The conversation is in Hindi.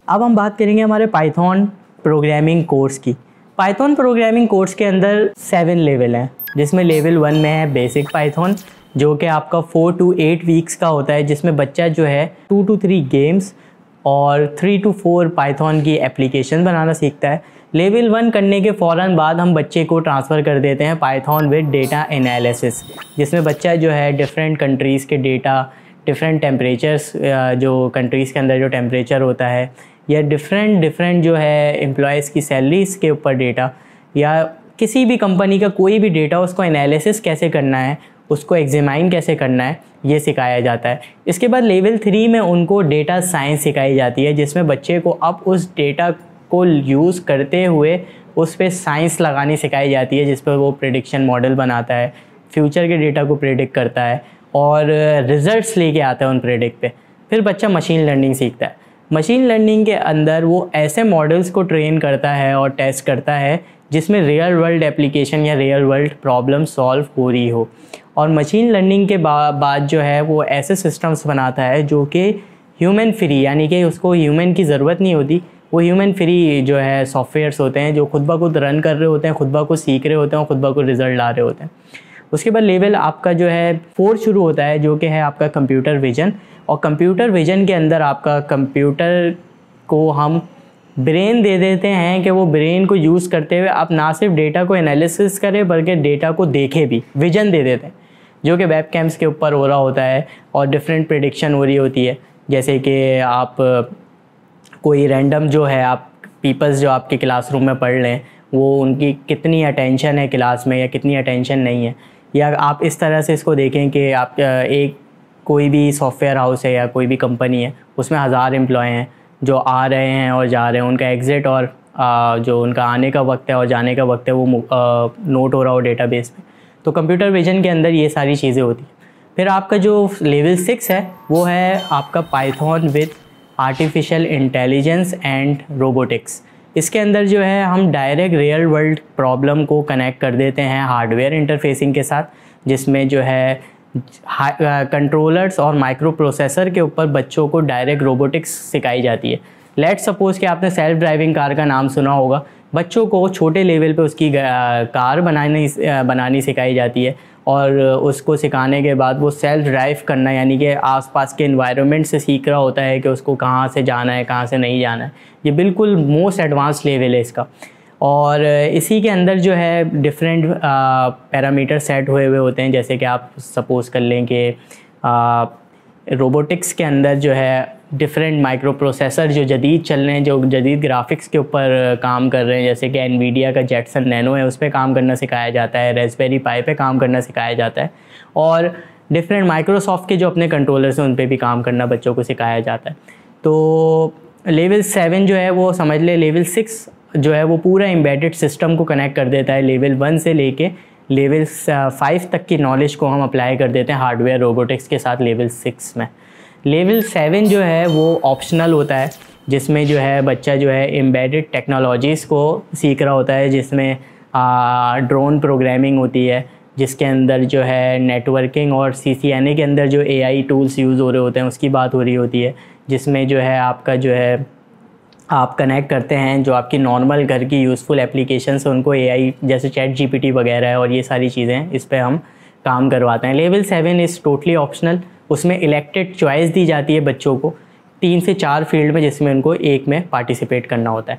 अब हम बात करेंगे हमारे पाइथन प्रोग्रामिंग कोर्स की। पाइथन प्रोग्रामिंग कोर्स के अंदर 7 लेवल हैं, जिसमें लेवल 1 में है बेसिक पाइथन, जो कि आपका 4 to 8 वीक्स का होता है, जिसमें बच्चा जो है 2 to 3 गेम्स और 3 to 4 पाइथन की एप्लीकेशन बनाना सीखता है। लेवल 1 करने के फ़ौरन बाद हम बच्चे को ट्रांसफ़र कर देते हैं पाइथन विद डेटा एनालिसिस, जिसमें बच्चा जो है डिफरेंट कंट्रीज़ के डेटा, डिफरेंट टेम्परेचर्स, जो कंट्रीज़ के अंदर जो टेम्परेचर होता है, या डिफरेंट जो है एम्प्लॉयज़ की सैलरीज़ के ऊपर डेटा, या किसी भी कंपनी का कोई भी डेटा, उसको एनालिसिस कैसे करना है, उसको एग्जामाइन कैसे करना है, ये सिखाया जाता है। इसके बाद लेवल 3 में उनको डेटा साइंस सिखाई जाती है, जिसमें बच्चे को अब उस डेटा को यूज़ करते हुए उस पर साइंस लगानी सिखाई जाती है, जिस पर वो प्रेडिक्शन मॉडल बनाता है, फ्यूचर के डेटा को प्रेडिक्ट करता है और रिज़ल्ट्स लेके आता है उन प्रेडिक्ट पे। फिर बच्चा मशीन लर्निंग सीखता है। मशीन लर्निंग के अंदर वो ऐसे मॉडल्स को ट्रेन करता है और टेस्ट करता है जिसमें रियल वर्ल्ड एप्लीकेशन या रियल वर्ल्ड प्रॉब्लम सॉल्व हो रही हो। और मशीन लर्निंग के बाद जो है वो ऐसे सिस्टम्स बनाता है जो कि ह्यूमन फ्री, यानी कि उसको ह्यूमन की ज़रूरत नहीं होती, वो ह्यूमन फ्री जो है सॉफ्टवेयर्स होते हैं, जो खुद ब खुद रन कर रहे होते हैं, खुद ब खुद सीख रहे होते हैं और खुद ब खुद रिज़ल्ट ला रहे होते हैं। उसके बाद लेवल आपका जो है 4 शुरू होता है, जो कि है आपका कंप्यूटर विजन। और कंप्यूटर विजन के अंदर आपका कंप्यूटर को हम ब्रेन दे देते हैं कि वो ब्रेन को यूज़ करते हुए आप ना सिर्फ डेटा को एनालिसिस करें बल्कि डेटा को देखे भी, विजन दे देते हैं, जो कि वेब कैम्स के ऊपर हो रहा होता है और डिफरेंट प्रेडिक्शन हो रही होती है। जैसे कि आप कोई रैंडम जो है, आप पीपल्स जो आपके क्लासरूम में पढ़ लें, वो उनकी कितनी अटेंशन है क्लास में या कितनी अटेंशन नहीं है। या आप इस तरह से इसको देखें कि आप एक कोई भी सॉफ्टवेयर हाउस है या कोई भी कंपनी है, उसमें 1000 एम्प्लॉय हैं जो आ रहे हैं और जा रहे हैं, उनका एग्ज़िट और जो उनका आने का वक्त है और जाने का वक्त है वो नोट हो रहा हो डेटाबेस पे। तो कंप्यूटर विजन के अंदर ये सारी चीज़ें होती हैं। फिर आपका जो लेवल 6 है वो है आपका Python with artificial intelligence and robotics. इसके अंदर जो है हम डायरेक्ट रियल वर्ल्ड प्रॉब्लम को कनेक्ट कर देते हैं हार्डवेयर इंटरफेसिंग के साथ, जिसमें जो है कंट्रोलर्स और माइक्रो प्रोसेसर के ऊपर बच्चों को डायरेक्ट रोबोटिक्स सिखाई जाती है। लेट्स सपोज़ कि आपने सेल्फ ड्राइविंग कार का नाम सुना होगा, बच्चों को छोटे लेवल पे उसकी कार बनानी सिखाई जाती है और उसको सिखाने के बाद वो सेल्फ ड्राइव करना, यानी कि आसपास के एनवायरनमेंट से सीख रहा होता है कि उसको कहाँ से जाना है, कहाँ से नहीं जाना है। ये बिल्कुल मोस्ट एडवांस लेवल है इसका। और इसी के अंदर जो है डिफरेंट पैरामीटर सेट हुए हुए होते हैं, जैसे कि आप सपोज़ कर लें कि रोबोटिक्स के अंदर जो है डिफरेंट माइक्रो प्रोसेसर जो जदीद चल रहे हैं, जो जदीद ग्राफिक्स के ऊपर काम कर रहे हैं, जैसे कि एनवीडिया का जेटसन नैनो है, उस पर काम करना सिखाया जाता है, रेस्पबेरी पाई पे काम करना सिखाया जाता है, और डिफरेंट माइक्रोसॉफ्ट के जो अपने कंट्रोलर्स हैं उन पर भी काम करना बच्चों को सिखाया जाता है। तो लेवल 7 जो है वो समझ ले, लेवल 6 जो है वो पूरा एम्बेडेड सिस्टम को कनेक्ट कर देता है। लेवल 1 से लेके लेवल 5 तक की नॉलेज को हम अप्लाई कर देते हैं हार्डवेयर रोबोटिक्स के साथ लेवल 6 में। लेवल 7 जो है वो ऑप्शनल होता है, जिसमें जो है बच्चा जो है एम्बेडेड टेक्नोलॉजीज़ को सीख रहा होता है, जिसमें ड्रोन प्रोग्रामिंग होती है, जिसके अंदर जो है नेटवर्किंग और CCNA के अंदर जो AI टूल्स यूज़ हो रहे होते हैं उसकी बात हो रही होती है, जिसमें जो है आपका जो है आप कनेक्ट करते हैं जो आपकी नॉर्मल घर की यूज़फुल एप्लीकेशंस हैं उनको AI जैसे ChatGPT वगैरह है और ये सारी चीज़ें इस पे हम काम करवाते हैं। लेवल 7 इज़ टोटली ऑप्शनल, उसमें इलेक्टेड चॉइस दी जाती है बच्चों को 3 से 4 फील्ड में, जिसमें उनको एक में पार्टिसिपेट करना होता है।